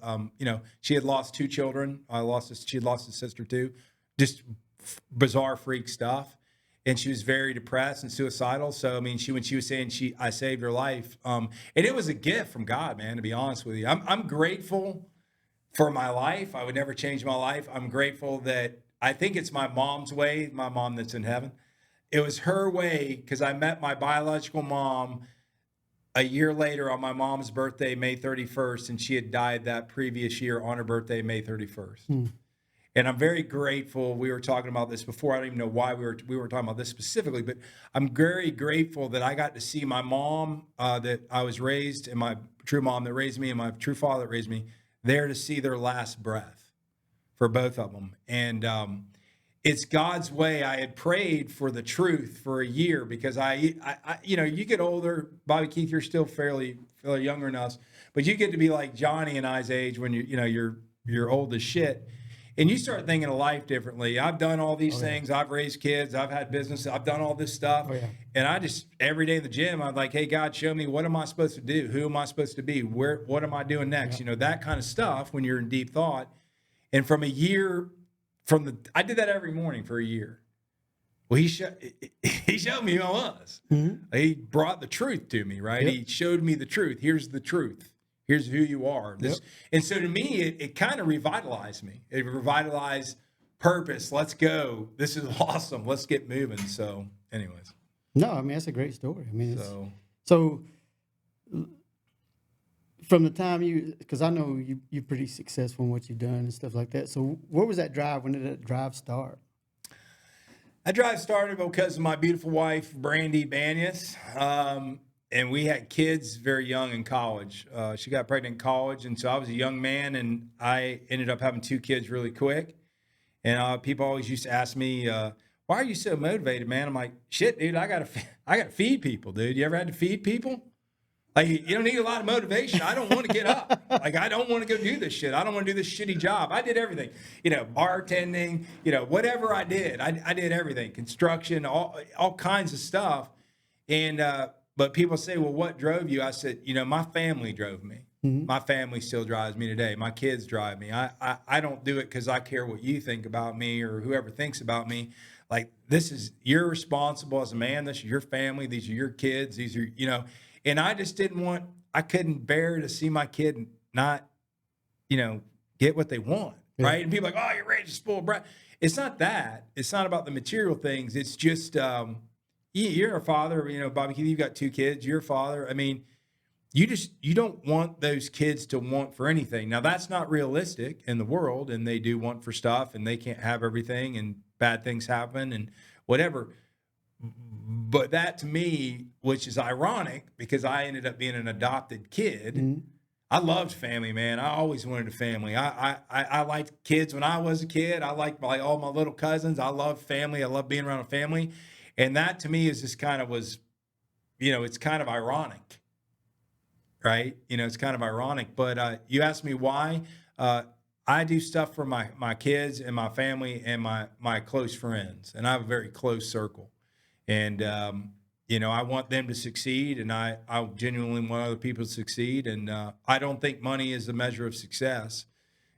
she had lost 2 children. She had lost a sister too. Just bizarre freak stuff. And she was very depressed and suicidal. So, I mean, when she was saying I saved her life, and it was a gift from God, man, to be honest with you. I'm grateful for my life. I would never change my life. I'm grateful that I think it's my mom's way, my mom that's in heaven. It was her way because I met my biological mom a year later on my mom's birthday, May 31st, and she had died that previous year on her birthday, May 31st. And I'm very grateful. We were talking about this before. I don't even know why we were talking about this specifically, but I'm very grateful that I got to see my mom that I was raised, and my true mom that raised me, and my true father that raised me, there to see their last breath for both of them. And it's God's way. I had prayed for the truth for a year because you get older, Bobby Keith, you're still fairly younger than us, but you get to be like Johnny and I's age when you're old as shit. And you start thinking of life differently. I've done all these things. I've raised kids. I've had business. I've done all this stuff. And I just, every day in the gym, I'm like, hey, God, show me, what am I supposed to do? Who am I supposed to be? What am I doing next? That kind of stuff when you're in deep thought. And from a year, I did that every morning for a year. Well, he showed me who I was. Mm-hmm. He brought the truth to me, right? Yep. He showed me the truth. Here's the truth. Here's who you are. And so to me, it kind of revitalized me. It revitalized purpose. Let's go. This is awesome. Let's get moving. So anyways. No, I mean, that's a great story. I mean, So from the time because I know you're pretty successful in what you've done and stuff like that. So where was that drive? When did that drive start? that drive started because of my beautiful wife, Brandy Banyas. And we had kids very young in college. She got pregnant in college. And so I was a young man, and I ended up having 2 kids really quick. And people always used to ask me, why are you so motivated, man? I'm like, shit, dude, I gotta feed people, dude. You ever had to feed people? Like, you don't need a lot of motivation. I don't want to get up. Like, I don't want to go do this shit. I don't want to do this shitty job. I did everything, bartending, whatever I did. I did everything, construction, all kinds of stuff. And, but people say, well, what drove you? I said, my family drove me. Mm-hmm. My family still drives me today. My kids drive me. I don't do it because I care what you think about me or whoever thinks about me. Like, you're responsible as a man. This is your family. These are your kids. These are, and I just I couldn't bear to see my kid not, get what they want. Yeah. Right. And people are like, oh, you're raised a spoiled brat. It's not that. It's not about the material things. It's just, you're a father, Bobby Keith, you've got 2 kids, you're a father. I mean, you don't want those kids to want for anything. Now, that's not realistic in the world, and they do want for stuff, and they can't have everything, and bad things happen and whatever. But that to me, which is ironic because I ended up being an adopted kid. Mm-hmm. I loved family, man. I always wanted a family. I liked kids when I was a kid. I liked all my little cousins. I love family. I love being around a family. And that to me is just kind of it's kind of ironic, right? It's kind of ironic. But you asked me why. I do stuff for my kids and my family and my close friends. And I have a very close circle. And, I want them to succeed, and I genuinely want other people to succeed. And I don't think money is the measure of success.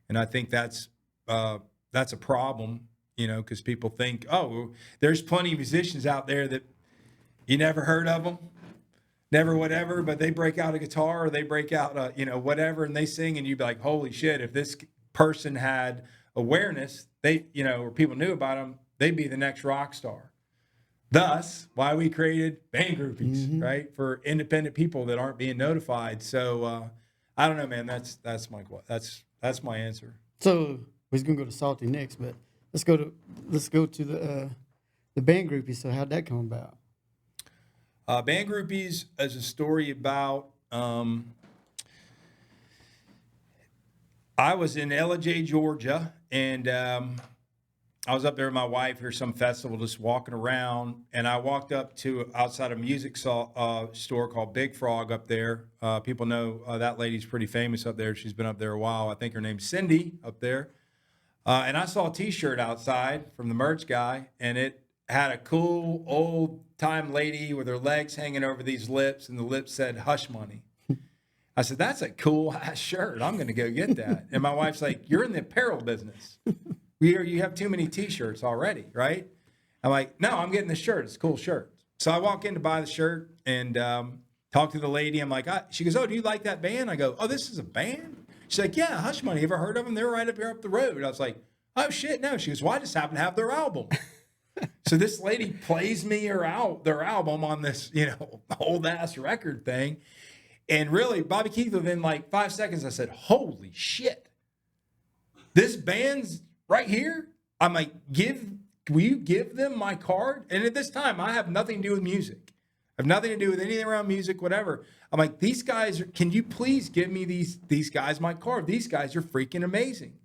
And I think that's a problem, because people think, oh, there's plenty of musicians out there that you never heard of them, never whatever, but they break out a guitar or they break out, whatever, and they sing, and you'd be like, holy shit, if this person had awareness, or people knew about them, they'd be the next rock star. Thus, why we created band groupies, mm-hmm. right? For independent people that aren't being notified. So I don't know, man. That's my answer. So we're gonna go to Salty next, but let's go to the band groupies. So how'd that come about? Band groupies is a story about. I was in LJ, Georgia, and I was up there with my wife or some festival, just walking around, and I walked up to outside a music store called Big Frog up there. People know that lady's pretty famous up there. She's been up there a while. I think her name's Cindy up there. And I saw a T-shirt outside from the merch guy, and it had a cool old-time lady with her legs hanging over these lips, and the lips said "Hush Money." I said, that's a cool ass shirt. I'm going to go get that. And my wife's like, you're in the apparel business. You have too many T-shirts already, right? I'm like, no, I'm getting the shirt. It's a cool shirt. So I walk in to buy the shirt and talk to the lady. I'm like, she goes, oh, do you like that band? I go, oh, this is a band? She's like, yeah, Hush Money. You ever heard of them? They're right up here up the road. I was like, oh, shit, no. She goes, well, I just happen to have their album. So this lady plays me their album on this, old-ass record thing. And really, Bobby Keith, within like 5 seconds, I said, holy shit. This band's right here. I'm like, will you give them my card? And at this time, I have nothing to do with music. I have nothing to do with anything around music, whatever. I'm like, these guys, can you please give me these guys my card? These guys are freaking amazing.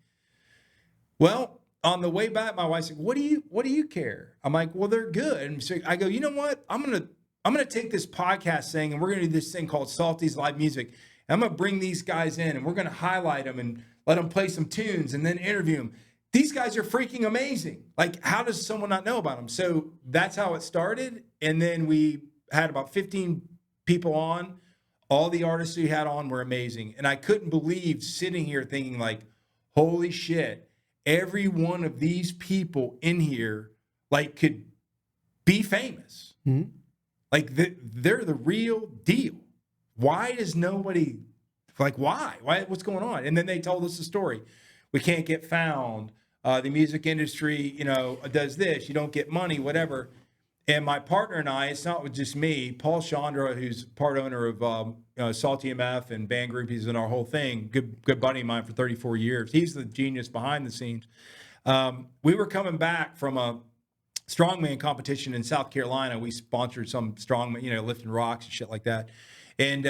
Well, on the way back, my wife's like, what do you care? I'm like, well, they're good. And so I go, you know what? I'm gonna take this podcast thing, and we're gonna do this thing called Salty's Live Music. And I'm gonna bring these guys in, and we're gonna highlight them and let them play some tunes, and then interview them. These guys are freaking amazing. Like, how does someone not know about them? So that's how it started. And then we had about 15 people on. All the artists we had on were amazing. And I couldn't believe sitting here thinking like, holy shit, every one of these people in here like could be famous. Mm-hmm. Like they're the real deal. Why does nobody, like why? What's going on? And then they told us the story. We can't get found. The music industry, does this. You don't get money, whatever. And my partner and I, it's not just me, Paul Chandra, who's part owner of SaltyMF and Band Groupies and our whole thing, good buddy of mine for 34 years. He's the genius behind the scenes. We were coming back from a strongman competition in South Carolina. We sponsored some strongman, lifting rocks and shit like that. And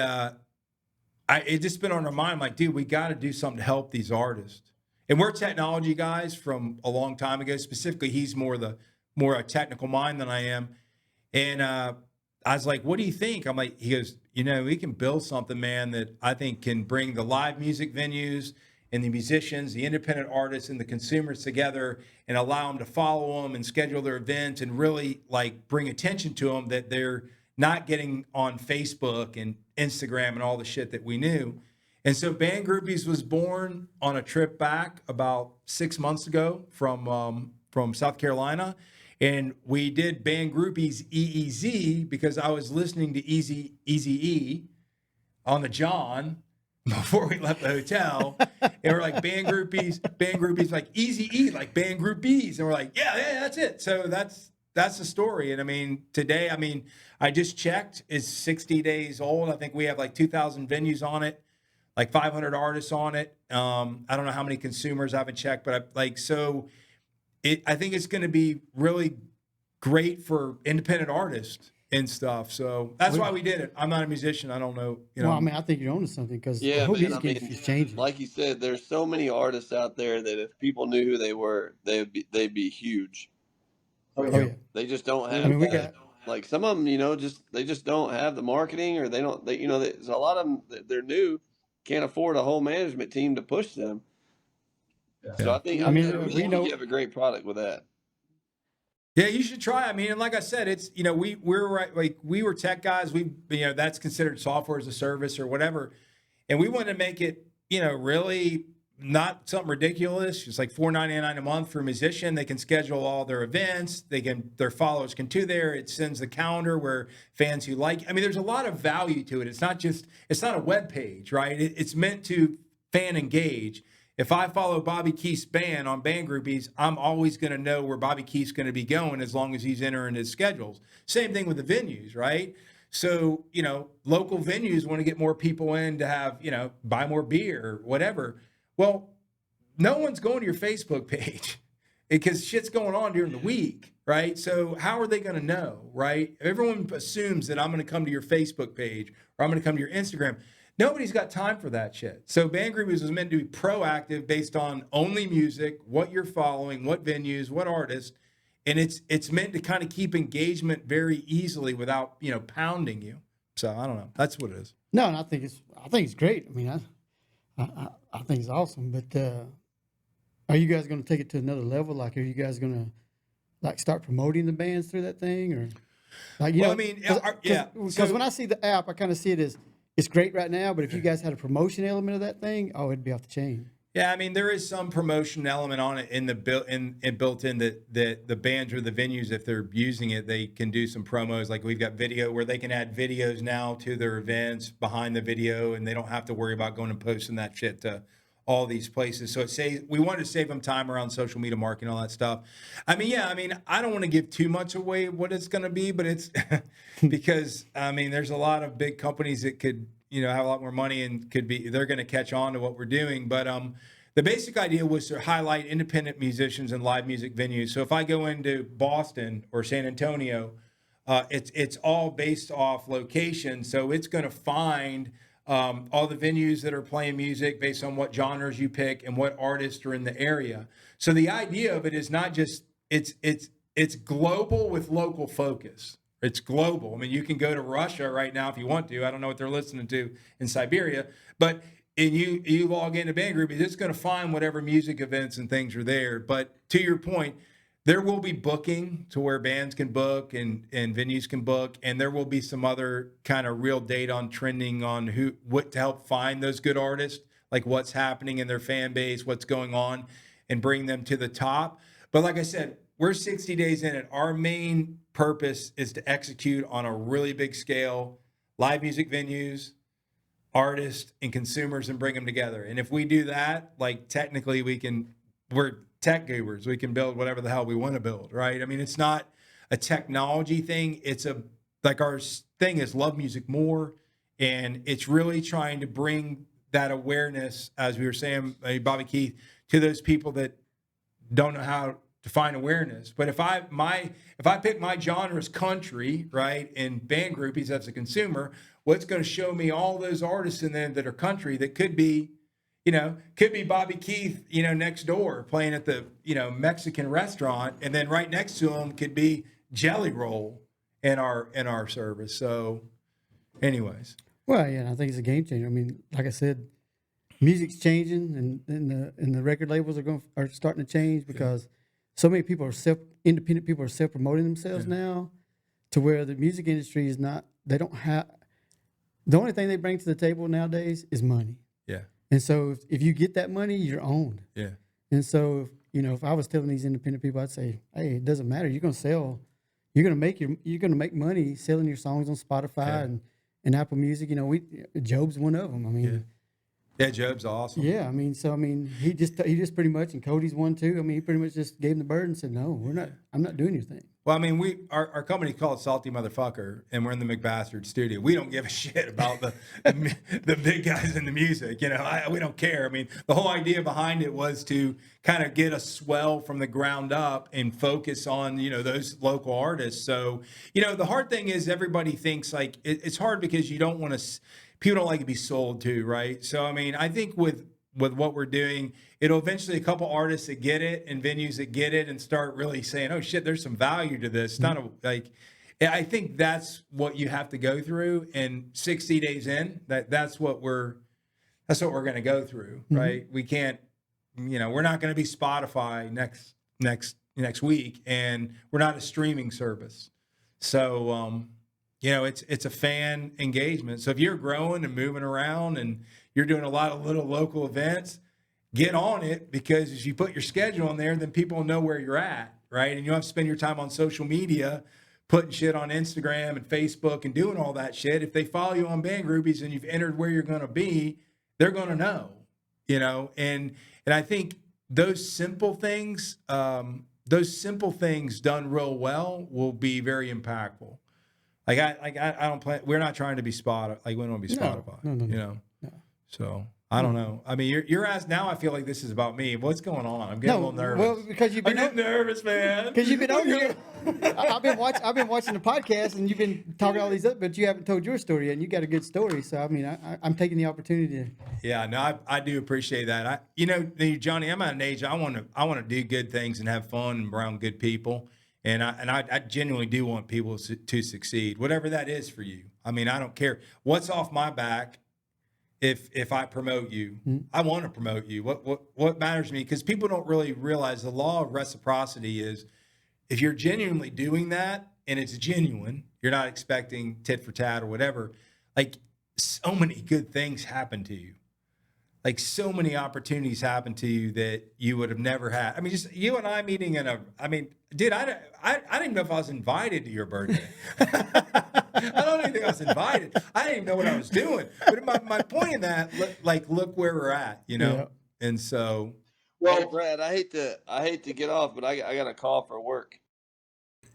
it just been on our mind, like, dude, we got to do something to help these artists. And we're technology guys from a long time ago. Specifically, he's more a technical mind than I am. And I was like, what do you think? I'm like, he goes, we can build something, man, that I think can bring the live music venues and the musicians, the independent artists, and the consumers together and allow them to follow them and schedule their events and really like bring attention to them that they're not getting on Facebook and Instagram and all the shit that we knew. And so Band Groupies was born on a trip back about 6 months ago from South Carolina. And we did Band Groupies EEZ because I was listening to Easy-E on the John before we left the hotel. And we're like, Band Groupies, like Easy-E, like Band Groupies. And we're like, yeah, that's it. So that's the story. And I mean, today, I just checked, it's 60 days old. I think we have like 2,000 venues on it, like 500 artists on it. I don't know how many consumers, I haven't checked, but I think it's going to be really great for independent artists and stuff. So that's why we did it. I'm not a musician. I don't know. Well, I think you're onto something because the Yeah, whole man. music industry is changing. Like you said, there's so many artists out there that if people knew who they were, they'd be huge. Oh, yeah. They just don't have. I mean, we got like some of them, they just don't have the marketing, or there's a lot of them that they're new, can't afford a whole management team to push them. So I think we have a great product with that. Yeah, you should try. And like I said, it's we're right, like we were tech guys. We that's considered software as a service or whatever, and we wanted to make it really not something ridiculous. It's like $4.99 a month for a musician. They can schedule all their events. Their followers can too there. It sends the calendar where fans who like. There's a lot of value to it. It's not a web page, right? It's meant to fan engage. If I follow Bobby Keith's band on Band Groupies, I'm always going to know where Bobby Keith's going to be going as long as he's entering his schedules. Same thing with the venues, right? So, local venues want to get more people in to have, buy more beer or whatever. Well, no one's going to your Facebook page because shit's going on during the week, right? So how are they going to know, right? Everyone assumes that I'm going to come to your Facebook page or I'm going to come to your Instagram. Nobody's got time for that shit. So Band Groupies was meant to be proactive based on only music, what you're following, what venues, what artists. And it's meant to kind of keep engagement very easily without, pounding you. So I don't know. That's what it is. No, and I think it's great. I think it's awesome. But are you guys going to take it to another level? Like, are you guys going to start promoting the bands through that thing, or Because when I see the app, I kind of see it as it's great right now. But if you guys had a promotion element of that thing, it'd be off the chain. Yeah, there is some promotion element on it built in that the bands or the venues, if they're using it, they can do some promos. Like we've got video where they can add videos now to their events behind the video, and they don't have to worry about going and posting that shit to all these places. So we wanted to save them time around social media marketing, all that stuff. I don't want to give too much away what it's going to be, but it's because there's a lot of big companies that could have a lot more money and they're going to catch on to what we're doing. But the basic idea was to highlight independent musicians and live music venues. So if I go into Boston or San Antonio, it's all based off location. So it's going to find all the venues that are playing music based on what genres you pick and what artists are in the area. So the idea of it is not just it's global with local focus. It's global. You can go to Russia right now if you want to. I don't know what they're listening to in Siberia, but you log into Band Groupies, it's going to find whatever music events and things are there. But to your point, there will be booking to where bands can book and venues can book, and there will be some other kind of real data on trending on what to help find those good artists, like what's happening in their fan base, what's going on, and bring them to the top. But like I said, we're 60 days in it. Our main purpose is to execute on a really big scale, live music venues, artists, and consumers, and bring them together. And if we do that, technically we're tech gurus. We can build whatever the hell we want to build, right? It's not, a technology thing. It's like our thing is love music more, and it's really trying to bring that awareness, as we were saying, Bobby Keith, to those people that don't know how to find awareness. But if I pick my genre as country, right, and band groupies as a consumer, what's going to show me all those artists in there that are country that could be Bobby Keith, next door playing at the, Mexican restaurant, and then right next to him could be Jelly Roll in our service. So anyways. Well, yeah, I think it's a game changer. I mean, like I said, music's changing, and the record labels are starting to change because so many people are independent people are self-promoting themselves now, to where the music industry is not. They don't have. The only thing they bring to the table nowadays is money. Yeah. And so if you get that money, you're owned. Yeah. And so if I was telling these independent people, I'd say, hey, it doesn't matter. You're gonna sell. You're gonna make money selling your songs on Spotify and Apple Music. Job's one of them. I mean. Yeah, Job's awesome. Yeah, he just pretty much, and Cody's one too. I mean, he pretty much just gave him the bird and said, "No, I'm not doing your thing." Well, I mean, our company called Salty Motherfucker, and we're in the McBastard studio. We don't give a shit about the big guys in the music. We don't care. I mean, the whole idea behind it was to kind of get a swell from the ground up and focus on those local artists. So the hard thing is everybody thinks like it's hard because you don't want to. People don't like to be sold to, right? So, I mean, I think with what we're doing, it'll eventually a couple artists that get it and venues that get it and start really saying, oh, shit, there's some value to this. It's not I think that's what you have to go through. And 60 days in, that's what we're going to go through, right? We can't, we're not going to be Spotify next week, and we're not a streaming service. So, it's a fan engagement. So if you're growing and moving around and you're doing a lot of little local events, get on it, because if you put your schedule on there, then people know where you're at, right? And you don't have to spend your time on social media putting shit on Instagram and Facebook and doing all that shit. If they follow you on Band Groupies and you've entered where you're going to be, they're going to know, and I think those simple things done real well will be very impactful. I don't plan. We're not trying to be Spotify. Like, we don't want to be Spotify. No. So I don't know. I mean, you're asked now. I feel like this is about me. What's going on? I'm getting a little nervous. Well, because I'm getting nervous, man. Because you've been over here. I've been watching the podcast, and you've been talking all these up, but you haven't told your story yet, and you got a good story. So I mean, I'm taking the opportunity to. Yeah, no, I do appreciate that. Johnny, I'm at an age I want to do good things and have fun and around good people. And I genuinely do want people to succeed, whatever that is for you. I mean, I don't care what's off my back. If I promote you, I want to promote you. What matters to me, because people don't really realize the law of reciprocity is, if you're genuinely doing that and it's genuine, you're not expecting tit for tat or whatever. Like, so many good things happen to you. Like, so many opportunities happen to you that you would have never had. I mean, just you and I meeting dude, I didn't even know if I was invited to your birthday. I don't even think I was invited. I didn't even know what I was doing. But my point in that, look where we're at, Yeah. And so. Well, Brad, I hate to get off, but I got a call for work.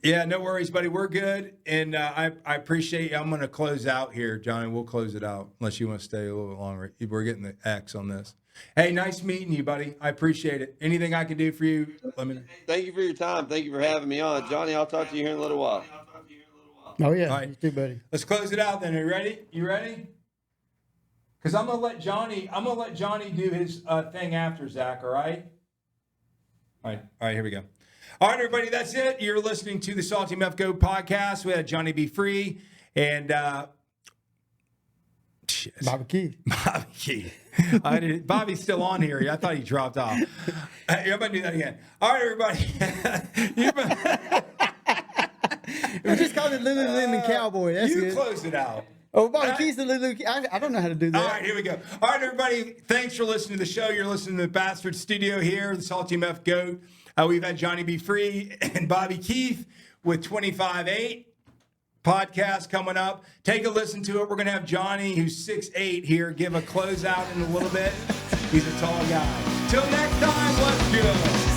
Yeah, no worries, buddy. We're good. And I appreciate you. I'm going to close out here, Johnny. We'll close it out unless you want to stay a little bit longer. We're getting the X on this. Hey, nice meeting you, buddy. I appreciate it. Anything I can do for you, let me know. Thank you for your time. Thank you for having me on. Johnny, I'll talk to you here in a little while. Oh yeah, All right. you too, buddy. Let's close it out then. Are you ready? You ready? Because I'm gonna let Johnny do his thing after Zach. All right. All right. Here we go. All right, everybody. That's it. You're listening to the SaltyMF GOAT Podcast. We had Johnny B. Free and Bobby Keith. Bobby's still on here. I thought he dropped off. I'm gonna do that again. All right, everybody. We just called it Lululemon Cowboy. That's You good. close it out. Oh, Bobby Keith's the Lululemon. I don't know how to do that. All right, here we go. All right, everybody. Thanks for listening to the show. You're listening to the Bastard Studio here, the SaltyMF GOAT. We've had Johnny B. Free and Bobby Keith with 25-8 podcast coming up. Take a listen to it. We're going to have Johnny, who's 6'8", here, give a closeout in a little bit. He's a tall guy. Till next time, let's go.